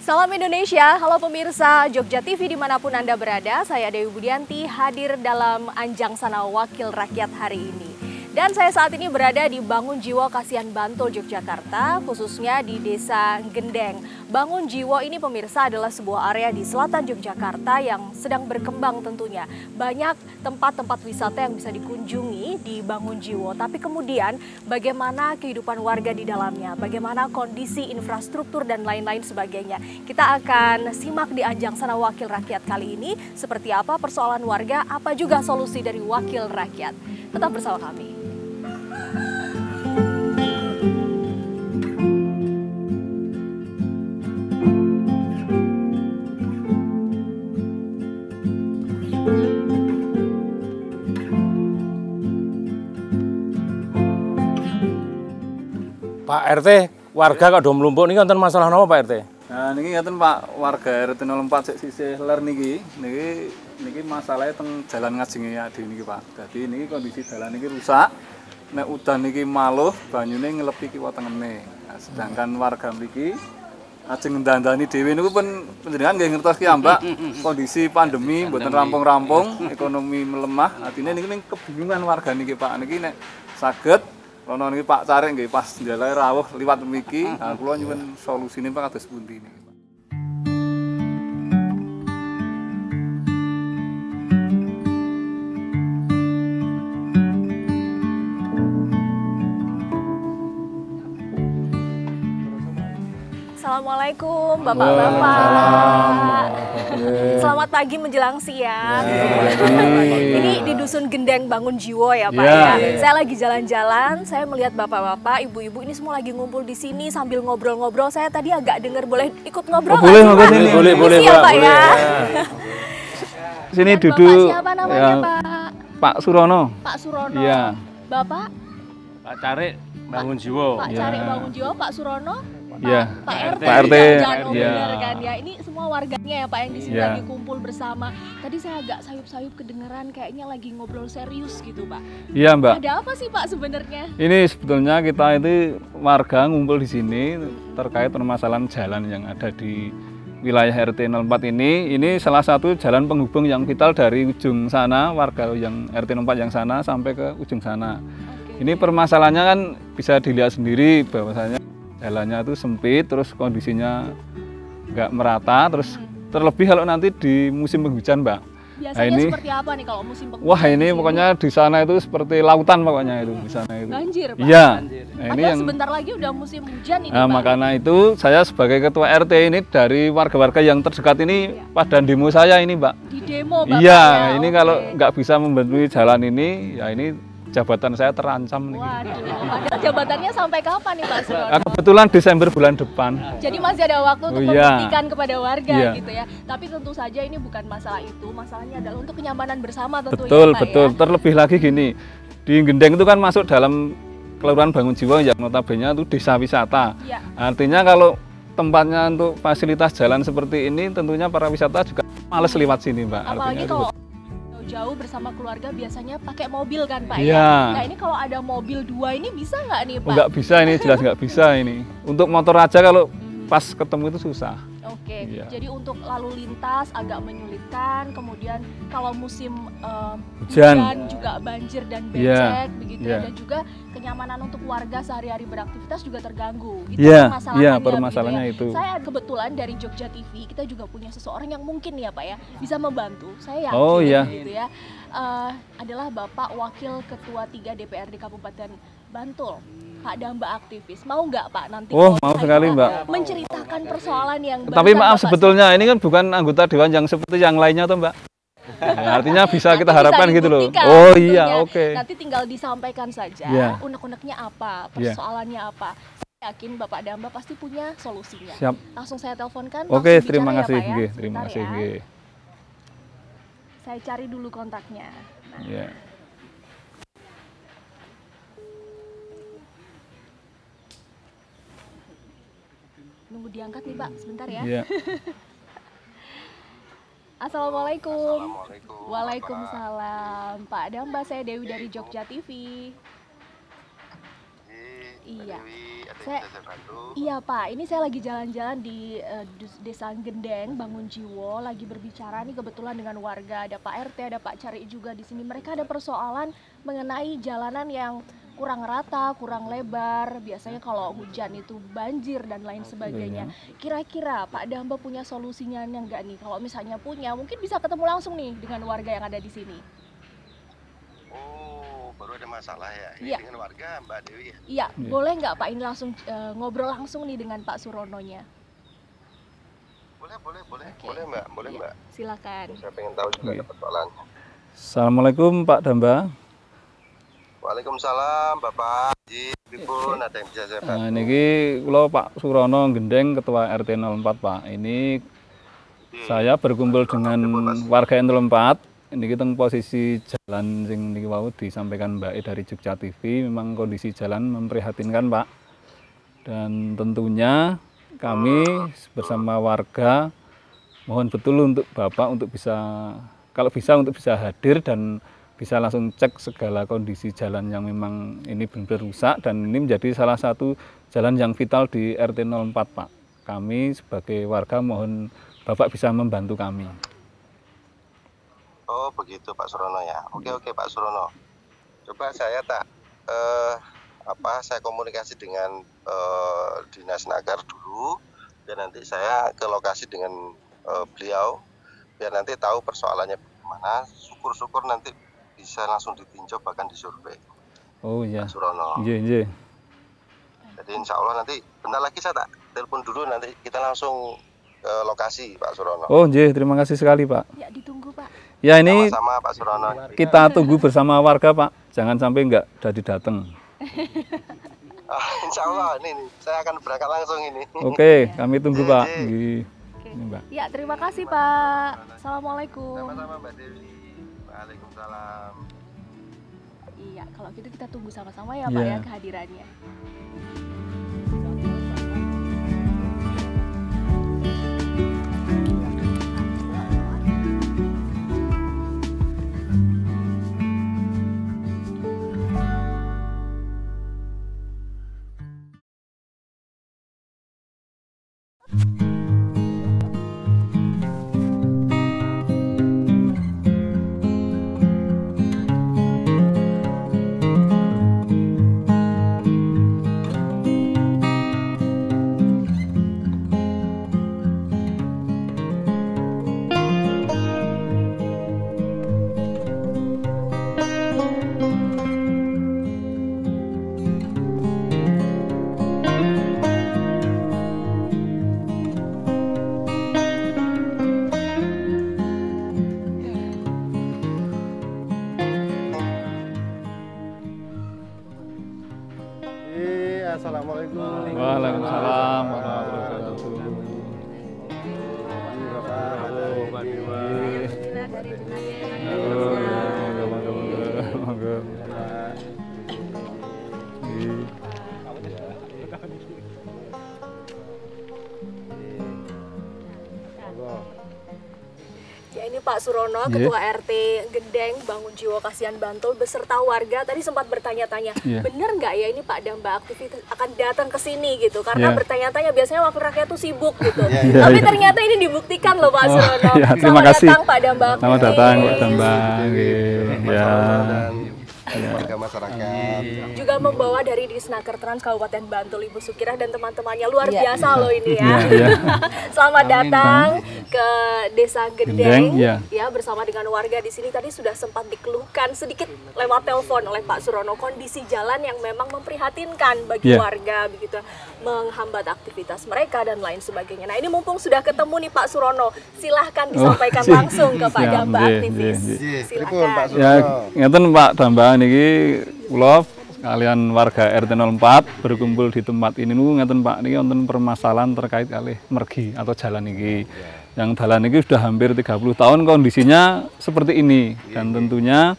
Salam Indonesia, halo pemirsa Jogja TV dimanapun Anda berada. Saya Dewi Budianti hadir dalam Anjang Sana Wakil Rakyat hari ini. Dan saya saat ini berada di Bangun Jiwo Kasihan Bantul, Yogyakarta, khususnya di Desa Gendeng. Bangun Jiwo ini pemirsa adalah sebuah area di selatan Yogyakarta yang sedang berkembang tentunya. Banyak tempat-tempat wisata yang bisa dikunjungi di Bangun Jiwo. Tapi kemudian bagaimana kehidupan warga di dalamnya, bagaimana kondisi infrastruktur dan lain-lain sebagainya. Kita akan simak di Anjang Sana Wakil Rakyat kali ini seperti apa persoalan warga, apa juga solusi dari Wakil Rakyat. Tetap bersama kami. Pak RT, warga kok do mlumpuk niki wonten masalah napa Pak RT? Nah niki ngaten Pak, warga RT 04 sisih ler niki masalahnya teng jalan ngajenge ade niki Pak. Dadi niki kondisi dalan niki rusak. Nek udan niki maluh banyune ngelepi kiwa tengene. Nah, sedangkan warga mriki ajeng ndandani dhewe niku pun panjenengan nggih ngertos ki Mbak, kondisi pandemi mboten rampung-rampung, ekonomi melemah. Artine niki kebingungan warga niki Pak. Niki nek saged kono niki Pak Carik nggih pas ndelae rawuh liwat mriki, nah kula nyuwun solusine Pak kados pundi niki. Assalamualaikum Bapak-Bapak. Selamat pagi menjelang siang. Ini di Dusun Gendeng Bangun Jiwo ya Pak ya. Saya lagi jalan-jalan, saya melihat bapak-bapak, ibu-ibu ini semua lagi ngumpul di sini sambil ngobrol-ngobrol. Saya tadi agak dengar, boleh ikut ngobrol? Boleh ya, Pak ya. Sini Bapak duduk. siapa namanya Pak? Pak Surono. Pak Surono. Iya. Bapak? Pak Carik Bangun Jiwo. Pak Carik Bangun Jiwo, Pak Surono? Iya. Pak RT, Pak RT. jangan Iya. benar kan ya. Ini semua warganya ya Pak yang di sini Iya. lagi kumpul bersama. Tadi saya agak sayup-sayup kedengeran kayaknya lagi ngobrol serius gitu Pak. Iya Mbak. Ada apa sih Pak sebenarnya? Ini sebetulnya kita itu warga ngumpul di sini terkait permasalahan jalan yang ada di wilayah RT 04 ini. Ini salah satu jalan penghubung yang vital dari ujung sana, warga yang RT 04 yang sana sampai ke ujung sana. Ini permasalahannya kan bisa dilihat sendiri bahwasanya jalannya itu sempit, terus kondisinya nggak merata, terus terlebih kalau nanti di musim penghujan, Mbak. Biasanya ini, seperti apa nih kalau musim penghujan? Wah ini pokoknya di sana itu seperti lautan pokoknya itu di sana itu. Banjir Pak? Iya. Nah, ini Padahal yang sebentar lagi udah musim hujan ini nah, Pak. makanya itu saya sebagai ketua RT ini dari warga-warga yang terdekat ini pada demo saya ini Mbak. Di demo Bapak Iya, ya? ini kalau nggak bisa membantu jalan ini, ya ini jabatan saya terancam nih. Waduh, padahal jabatannya sampai kapan nih Pak Surono? Nah, kebetulan Desember bulan depan. Jadi masih ada waktu untuk Oh, iya. membuktikan kepada warga Iya. gitu ya. Tapi tentu saja ini bukan masalah itu, masalahnya adalah untuk kenyamanan bersama tentunya Betul, Pak betul. ya. Terlebih lagi gini, di Gendeng itu kan masuk dalam Kelurahan Bangun Jiwo yang notabene itu desa wisata. Iya. Artinya kalau tempatnya untuk fasilitas jalan seperti ini, tentunya para wisata juga males lewat sini, Mbak. Apalagi Artinya kalau jauh bersama keluarga biasanya pakai mobil kan Pak Iya. ya. Nah ini kalau ada mobil dua ini bisa nggak nih Pak? nggak bisa ini, jelas nggak bisa ini. Untuk motor aja kalau pas ketemu itu susah. Oke, Iya. jadi untuk lalu lintas agak menyulitkan, kemudian kalau musim Hujan. juga banjir dan Iya, becek begitu ya, iya. dan juga kenyamanan untuk warga sehari-hari beraktivitas juga terganggu. Itu Iya, permasalahannya, iya, begitu permasalahannya ya. itu. Saya kebetulan dari Jogja TV kita juga punya seseorang yang mungkin ya Pak ya bisa membantu. Saya yakin Oh, iya. gitu ya. Adalah Bapak Wakil Ketua 3 DPRD Kabupaten Bantul. Pak Damba aktivis, mau nggak Pak nanti? Oh, kalau mau saya sekali, Mbak. Menceritakan persoalan yang Tapi barusan maaf Bapak sebetulnya ini kan bukan anggota dewan yang seperti yang lainnya tuh, Mbak. Ya, artinya bisa Nanti kita harapkan gitu loh. dibuktikan Oh tentunya. iya, oke. Nanti tinggal disampaikan saja Iya. unek-uneknya apa, Iya. persoalannya apa. Saya yakin Bapak Damba pasti punya solusinya. Siap. Langsung saya teleponkan. Oke, langsung terima bicara kasih, ya, Pak ya. nggih, terima Sebentar kasih, ya. nggih. Saya cari dulu kontaknya. Nah, Iya. nunggu diangkat nih Pak, sebentar ya. Iya. Assalamualaikum. Waalaikumsalam. Pak Damba, saya Dewi dari Jogja TV. Iya. Ada Saya- yang bisa saya bantu? Iya Pak, ini saya lagi jalan-jalan di Desa Gendeng, Bangun Jiwo, lagi berbicara nih kebetulan dengan warga, ada Pak RT, ada Pak Cari juga di sini. Mereka ada persoalan mengenai jalanan yang kurang rata, kurang lebar. Biasanya kalau hujan itu banjir dan lain sebagainya. Kira-kira Pak Damba punya solusinya enggak nih? Kalau misalnya punya, mungkin bisa ketemu langsung nih dengan warga yang ada di sini. Oh, baru ada masalah ya? Ini Iya. dengan warga Mbak Dewi ya? Iya, boleh nggak Pak ini langsung ngobrol langsung nih dengan Pak Surononya? Boleh, boleh, boleh. Oke. Boleh Mbak, boleh Iya. Mbak. Silakan. Saya pengen tahu juga ada persoalannya. Assalamualaikum Pak Damba. Waalaikumsalam Bapak. Pripun ada yang bisa saya bantu? Niki kula Pak Surono Gendeng, Ketua RT 04 Pak. Ini saya berkumpul dengan warga RT 04. Niki teng posisi jalan sing niki wau disampaikan Mbak E dari Jogja TV. Memang kondisi jalan memprihatinkan Pak. Dan tentunya kami bersama warga mohon betul untuk Bapak untuk bisa, kalau bisa untuk bisa hadir dan bisa langsung cek segala kondisi jalan yang memang ini benar-benar rusak, dan ini menjadi salah satu jalan yang vital di RT 04 Pak. Kami sebagai warga mohon Bapak bisa membantu kami. Oh begitu Pak Surono ya. Oke Pak Surono. Coba saya saya komunikasi dengan Dinas Nagar dulu, biar nanti saya ke lokasi dengan beliau, biar nanti tahu persoalannya bagaimana. Syukur-syukur nanti bisa langsung ditinjau bahkan disurvei. Oh iya. Pak Surono. Iya. Jadi insya Allah nanti bentar lagi saya tak telepon dulu, nanti kita langsung ke lokasi Pak Surono. Oh iya, terima kasih sekali Pak. Ya ditunggu Pak. Ya ini Sama-sama Pak Surono. kita tunggu bersama warga Pak. Jangan sampai nggak jadi datang. Insya Allah ini saya akan berangkat langsung ini. Oke, kami tunggu Pak. Iya. Oke. Ini Mbak. Ya terima kasih Pak. Assalamualaikum. Sama-sama Mbak Dewi. Waalaikumsalam. Iya, kalau gitu kita tunggu sama-sama ya Pak Iya. ya kehadirannya. Assalamualaikum. Waalaikumsalam warahmatullahi wabarakatuh. Ya ini Pak Surono, Ketua RT Gendeng, Bangun Jiwo Kasihan Bantul beserta warga tadi sempat bertanya-tanya, Iya. bener nggak ya ini Pak Damba aktivitas akan datang ke sini gitu? Karena Iya. bertanya-tanya biasanya wakil rakyat tuh sibuk gitu. Iya, Tapi iya. ternyata ini dibuktikan loh Pak Oh, Surono. iya, terima Selamat kasih. datang Pak Damba. Selamat datang Pak Aktif. Damba. Ya. Dan warga masyarakat. Juga membawa dari Disnaker Trans Kabupaten Bantul Ibu Sukirah dan teman-temannya luar Iya. biasa loh ini ya. Iya, iya. Selamat datang ke Desa Gendeng, Gendeng, iya. ya bersama dengan warga di sini. Tadi sudah sempat dikeluhkan sedikit lewat telepon oleh Pak Surono kondisi jalan yang memang memprihatinkan bagi Iya. warga begitu, menghambat aktivitas mereka dan lain sebagainya. Nah ini mumpung sudah ketemu nih Pak Surono, silahkan disampaikan langsung ke Pak siap, Damba nggih, aktivis. nggih, Pripun, Pak Silakan. Ya, ngeten Pak Damba niki kula kalian warga RT 04 berkumpul di tempat ini niku ngeten Pak, niki wonten permasalahan terkait kalih mergi atau jalan niki. Yang jalan ini sudah hampir 30 tahun kondisinya seperti ini, dan tentunya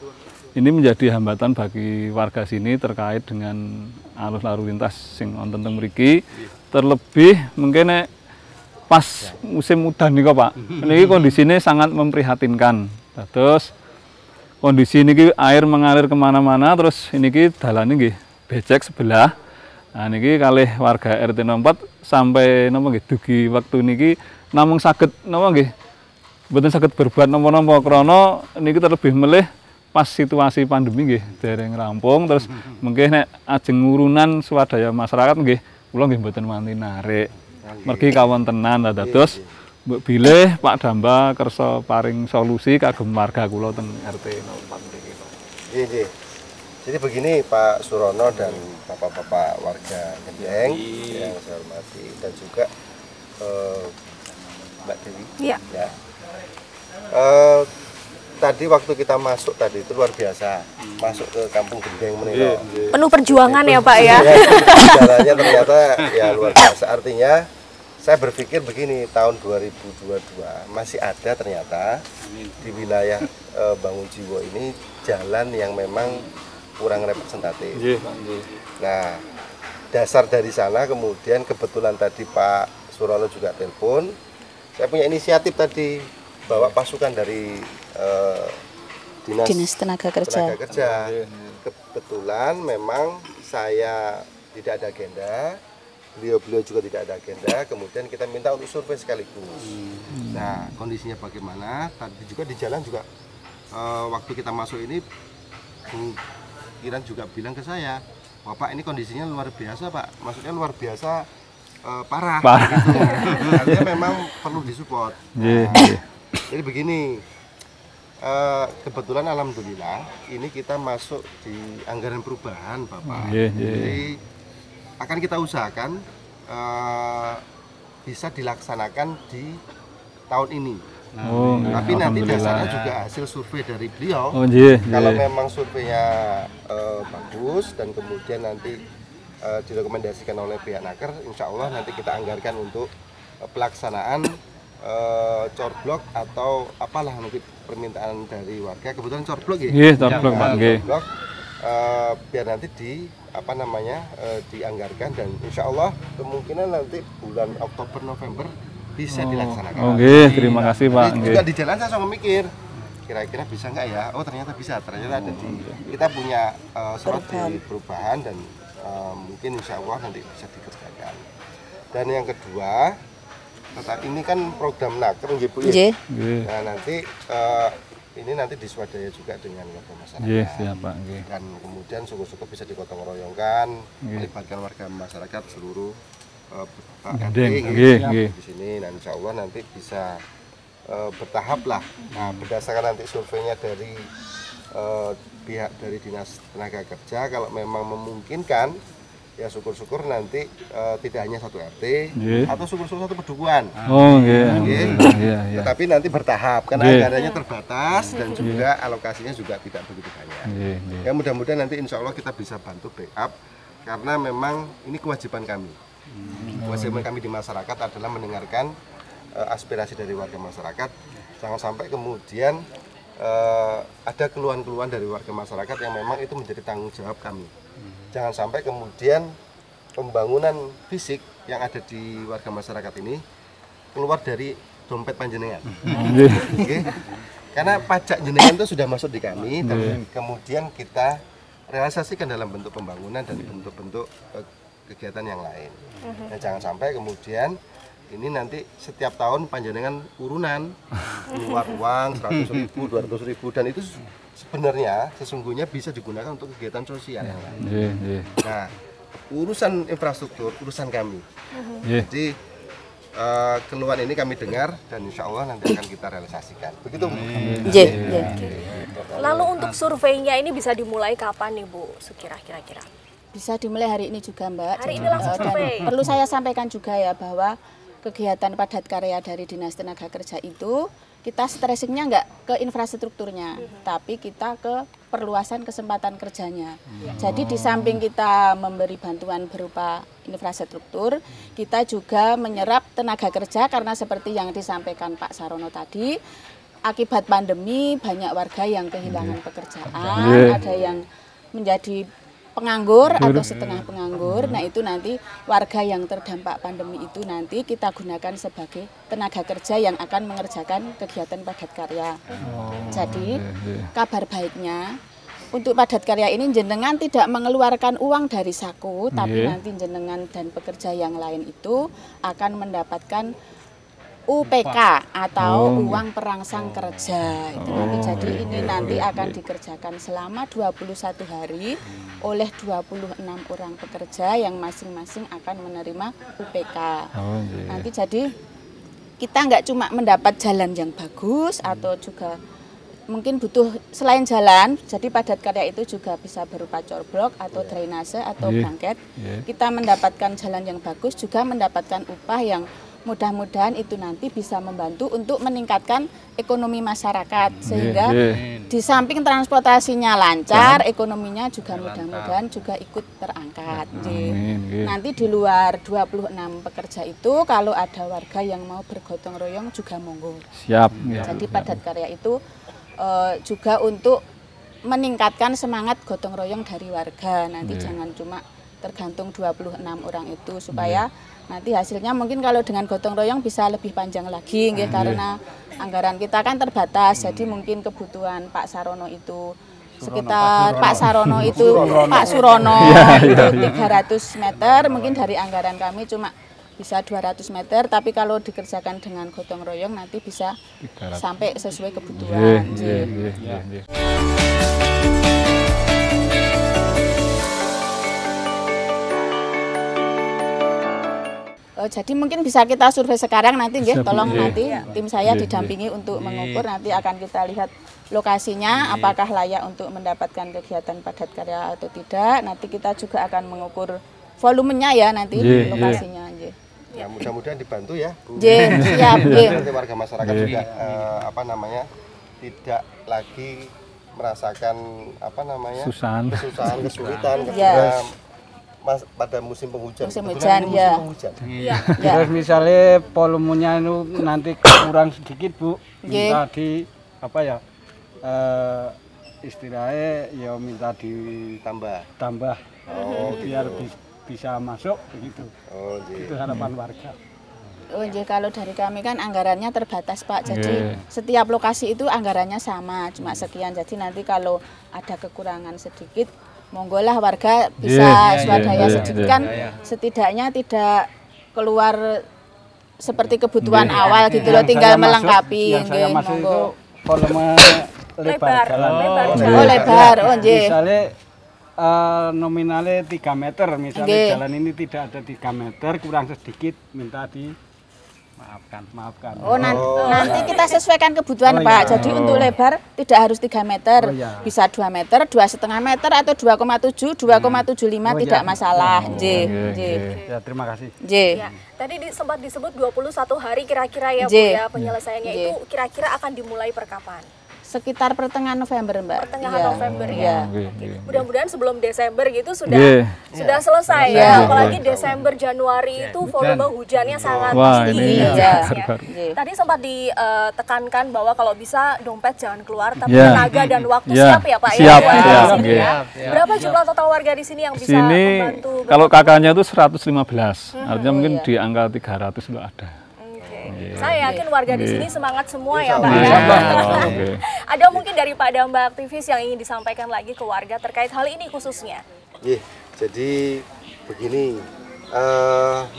ini menjadi hambatan bagi warga sini terkait dengan arus lalu lintas sing wonten teng mriki. Terlebih mungkin nek pas musim udan nih Pak, ini kondisinya sangat memprihatinkan. Terus kondisi ini air mengalir kemana-mana, terus ini dalan ini becek sebelah. Nah niki kalih warga RT 04 sampai napa nggih dugi wektu niki namung saged napa nggih mboten saged berbuat napa-napa krana niki terlebih melih pas situasi pandemi nggih dereng rampung terus mungkin nek ajeng urunan swadaya masyarakat nggih kula nggih mboten wanti narik. Mergi kawontenan dados mbok bilih Pak Damba kersa paring solusi kagem warga kula teng RT 04 niki. Nggih. Jadi begini Pak Surono dan bapak-bapak warga Gendeng yang saya hormati dan juga Mbak Dewi. Iya. Ya. Tadi waktu kita masuk tadi itu luar biasa, masuk ke Kampung Gendeng meniko. Penuh perjuangan ya Pak ya. Caranya ternyata ya luar biasa. Artinya saya berpikir begini, tahun 2022 masih ada ternyata di wilayah Bangun Jiwo ini jalan yang memang kurang representatif. Nah, dasar dari sana kemudian kebetulan tadi Pak Surono juga telepon, saya punya inisiatif tadi bawa pasukan dari Dinas Tenaga Kerja. Kebetulan memang saya tidak ada agenda, beliau juga tidak ada agenda, kemudian kita minta untuk survei sekaligus. Nah, kondisinya bagaimana? Tadi juga di jalan juga waktu kita masuk ini Bu Kiran juga bilang ke saya, Bapak ini kondisinya luar biasa Pak, maksudnya luar biasa parah. Gitu. Artinya memang perlu disupport. Nah, jadi begini, kebetulan alhamdulillah ini kita masuk di anggaran perubahan Bapak. Jadi akan kita usahakan bisa dilaksanakan di tahun ini. Tapi nanti dasarnya juga hasil survei dari beliau. Kalau memang surveinya bagus dan kemudian nanti direkomendasikan oleh pihak Naker, insya Allah nanti kita anggarkan untuk pelaksanaan corblok atau apalah nanti permintaan dari warga. Kebetulan corblok ya. Corblok Pak. Biar nanti dianggarkan dan insya Allah kemungkinan nanti bulan Oktober November bisa dilaksanakan. Terima kasih Pak. Juga di jalan saya langsung mikir, kira-kira bisa nggak ya? Oh ternyata bisa. Ternyata ada kita punya surat di perubahan dan mungkin insya Allah nanti bisa dikerjakan. Dan yang kedua, ini kan program Naker nggih Bu ya. Nah ini nanti diswadaya juga dengan warga masyarakat. Siap Pak. Dan kemudian syukur-syukur bisa digotong royongkan, melibatkan warga masyarakat seluruh di sini. Nah insya Allah nanti bisa bertahap lah. Nah berdasarkan nanti surveinya dari pihak dari Dinas Tenaga Kerja, kalau memang memungkinkan ya syukur-syukur nanti tidak hanya satu RT atau syukur-syukur satu pedukuhan. Tetapi nanti bertahap karena anggarannya terbatas dan juga alokasinya juga tidak begitu banyak. Ya mudah-mudahan nanti insya Allah kita bisa bantu backup karena memang ini kewajiban kami. Kewajiban kami di masyarakat adalah mendengarkan aspirasi dari warga masyarakat. Jangan sampai kemudian ada keluhan-keluhan dari warga masyarakat yang memang itu menjadi tanggung jawab kami. Jangan sampai kemudian pembangunan fisik yang ada di warga masyarakat ini keluar dari dompet panjenengan. Karena pajak jenengan itu sudah masuk di kami dan kemudian kita realisasikan dalam bentuk pembangunan dan bentuk-bentuk kegiatan yang lain. Nah, jangan sampai kemudian ini nanti setiap tahun panjenengan urunan keluar uang 100.000, 200.000 dan itu sebenarnya sesungguhnya bisa digunakan untuk kegiatan sosial yang lain. Nah, urusan infrastruktur urusan kami. Jadi keluhan ini kami dengar dan insya Allah nanti akan kita realisasikan. Begitu Bu. Lalu untuk surveinya ini bisa dimulai kapan nih Bu? Kira-kira? Bisa dimulai hari ini juga Mbak. Hari ini langsung survei. Dan perlu saya sampaikan juga ya bahwa kegiatan padat karya dari Dinas Tenaga Kerja itu kita stressingnya nggak ke infrastrukturnya, tapi kita ke perluasan kesempatan kerjanya. Jadi di samping kita memberi bantuan berupa infrastruktur, kita juga menyerap tenaga kerja karena seperti yang disampaikan Pak Sarono tadi, akibat pandemi banyak warga yang kehilangan pekerjaan, ada yang menjadi penganggur atau setengah penganggur. Nah itu nanti warga yang terdampak pandemi itu nanti kita gunakan sebagai tenaga kerja yang akan mengerjakan kegiatan padat karya. Jadi kabar baiknya untuk padat karya ini jenengan tidak mengeluarkan uang dari saku, tapi nanti jenengan dan pekerja yang lain itu akan mendapatkan UPK atau uang perangsang kerja. Itu nanti jadi ini nanti akan dikerjakan selama 21 hari oleh 26 orang pekerja yang masing-masing akan menerima UPK. Nanti jadi kita nggak cuma mendapat jalan yang bagus atau juga mungkin butuh selain jalan, jadi padat karya itu juga bisa berupa corblok atau drainase atau bangket. Kita mendapatkan jalan yang bagus, juga mendapatkan upah yang mudah-mudahan itu nanti bisa membantu untuk meningkatkan ekonomi masyarakat. Sehingga di samping transportasinya lancar, ekonominya juga mudah-mudahan juga ikut terangkat. Nanti di luar 26 pekerja itu, kalau ada warga yang mau bergotong royong juga monggo. Siap. Jadi padat karya itu juga untuk meningkatkan semangat gotong royong dari warga. Nanti jangan cuma tergantung 26 orang itu, supaya nanti hasilnya mungkin kalau dengan gotong royong bisa lebih panjang lagi, karena anggaran kita kan terbatas. Jadi mungkin kebutuhan Pak Sarono itu sekitar Pak Surono itu 300 meter, mungkin dari anggaran kami cuma bisa 200 meter, tapi kalau dikerjakan dengan gotong royong nanti bisa sampai sesuai kebutuhan. Jadi mungkin bisa kita survei sekarang nanti, tolong nanti tim saya didampingi untuk mengukur, nanti akan kita lihat lokasinya apakah layak untuk mendapatkan kegiatan padat karya atau tidak. Nanti kita juga akan mengukur volumenya ya nanti lokasinya. Ya, mudah-mudahan dibantu ya, Bu. Siap. Nanti warga masyarakat juga tidak lagi merasakan kesusahan, kesulitan ketika pada musim penghujan. Musim hujan, Terus misalnya volumenya itu nanti kurang sedikit, Bu. Minta di istilahnya ya minta ditambah. Biar bisa masuk begitu. Itu harapan warga. Kalau dari kami kan anggarannya terbatas, Pak. Jadi setiap lokasi itu anggarannya sama, cuma sekian. Jadi nanti kalau ada kekurangan sedikit, monggolah warga bisa swadaya sedikit, kan setidaknya tidak keluar seperti kebutuhan awal gitu loh, tinggal melengkapi. Yang saya masuk itu volume lebar jalan. Lebar. Misalnya nominalnya 3 meter, misalnya jalan ini tidak ada 3 meter, kurang sedikit, minta maafkan. Nanti kita sesuaikan kebutuhan, Pak. Jadi untuk lebar tidak harus 3 meter, bisa 2 meter, 2,5 meter atau 2,7, 2,75 tidak masalah. Ya, terima kasih. Tadi sempat disebut 21 hari kira-kira ya, Bu, ya, penyelesaiannya itu kira-kira akan dimulai per kapan? Sekitar pertengahan November, Mbak. Pertengahan November ya. Mudah-mudahan sebelum Desember gitu sudah selesai ya. Apalagi Desember Januari itu volume hujannya sangat tinggi. Tadi sempat ditekankan bahwa kalau bisa dompet jangan keluar, tapi tenaga dan waktu siap ya, Pak. Siap. Berapa jumlah total warga di sini yang bisa membantu? Kalau kakaknya itu 115, artinya mungkin di angka 300 sudah ada. Saya yakin warga di sini semangat semua ya, Pak. Ada mungkin dari Pak Damba aktivis yang ingin disampaikan lagi ke warga terkait hal ini khususnya? Jadi begini,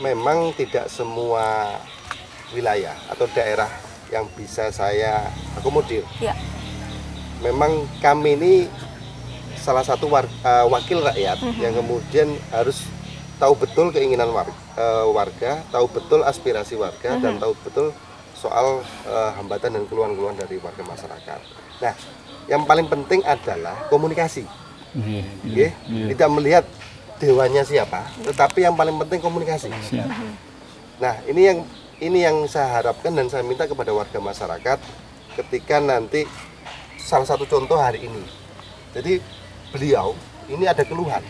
memang tidak semua wilayah atau daerah yang bisa saya akomodir. Memang kami ini salah satu wakil rakyat yang kemudian harus tahu betul keinginan warga, tahu betul aspirasi warga, dan tahu betul soal hambatan dan keluhan-keluhan dari warga masyarakat. Nah, yang paling penting adalah komunikasi. Tidak melihat dewanya siapa, tetapi yang paling penting komunikasi. Nah, ini yang saya harapkan dan saya minta kepada warga masyarakat ketika nanti salah satu contoh hari ini. Jadi beliau ini ada keluhan.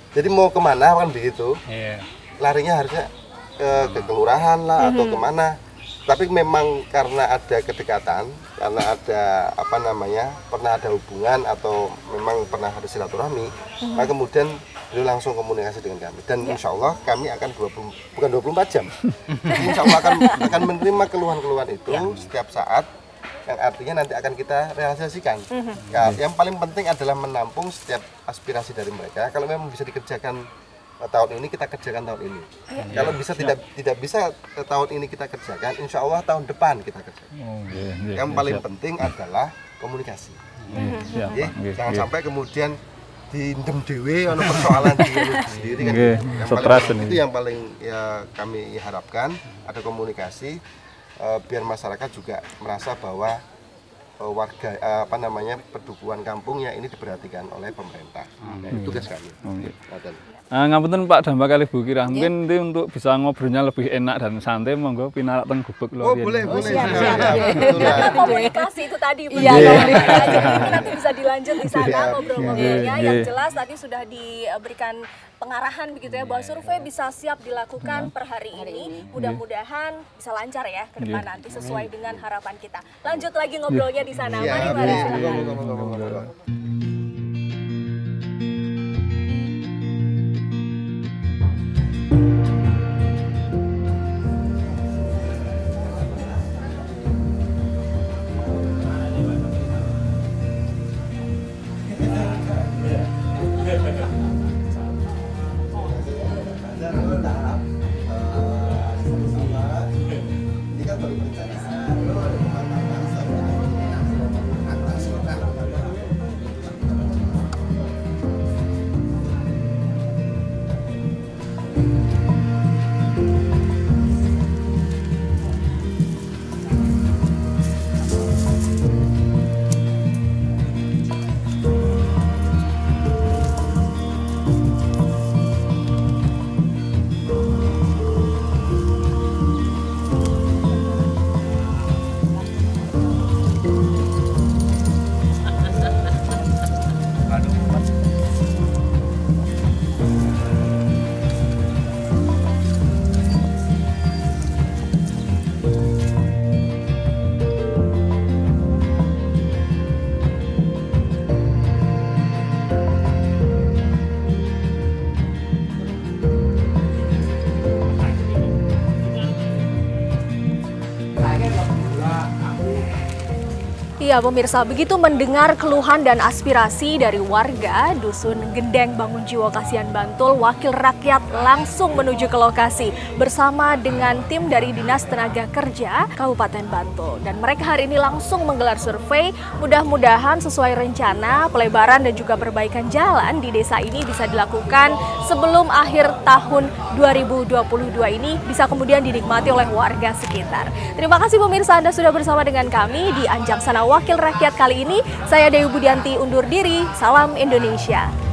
Jadi mau kemana kan begitu, larinya harusnya ke kelurahan lah atau kemana. Tapi memang karena ada kedekatan, karena ada pernah ada hubungan atau memang pernah ada silaturahmi, maka kemudian beliau langsung komunikasi dengan kami. Dan insya Allah kami akan bukan 24 jam, insya Allah akan menerima keluhan-keluhan itu setiap saat. yang artinya nanti akan kita realisasikan. Ya, yang paling penting adalah menampung setiap aspirasi dari mereka. Kalau memang bisa dikerjakan tahun ini, kita kerjakan tahun ini. Kalau bisa tidak bisa tahun ini kita kerjakan, insya Allah tahun depan kita kerjakan. Yang paling penting adalah komunikasi. Jangan sampai kemudian diindem dewe ono persoalan diri sendiri kan. Itu yang paling ya kami harapkan, ada komunikasi biar masyarakat juga merasa bahwa warga perdukuhan kampungnya ini diperhatikan oleh pemerintah. Itu tugas kami. Ngapunten Pak Dampak kali Bu Kira, mungkin nanti untuk bisa ngobrolnya lebih enak dan santai, monggo pinarak teng gubek lho. Boleh. Karena komunikasi itu tadi jadi nanti bisa dilanjut di sana ngobrol-ngobrolnya. Yang jelas tadi sudah diberikan pengarahan begitu ya, bahwa survei bisa siap dilakukan per hari ini. Mudah-mudahan bisa lancar ya ke depan nanti sesuai dengan harapan kita. Lanjut lagi ngobrolnya di sana. Mari silakan. Iya pemirsa, begitu mendengar keluhan dan aspirasi dari warga Dusun Gendeng Bangun Jiwo Kasihan Bantul, Wakil Rakyat langsung menuju ke lokasi bersama dengan tim dari Dinas Tenaga Kerja Kabupaten Bantul. Dan mereka hari ini langsung menggelar survei, mudah-mudahan sesuai rencana pelebaran dan juga perbaikan jalan di desa ini bisa dilakukan sebelum akhir tahun 2022 ini bisa kemudian dinikmati oleh warga sekitar. Terima kasih pemirsa, Anda sudah bersama dengan kami di Anjang Sana Wakil Rakyat kali ini. Saya Dewi Budianti undur diri, salam Indonesia.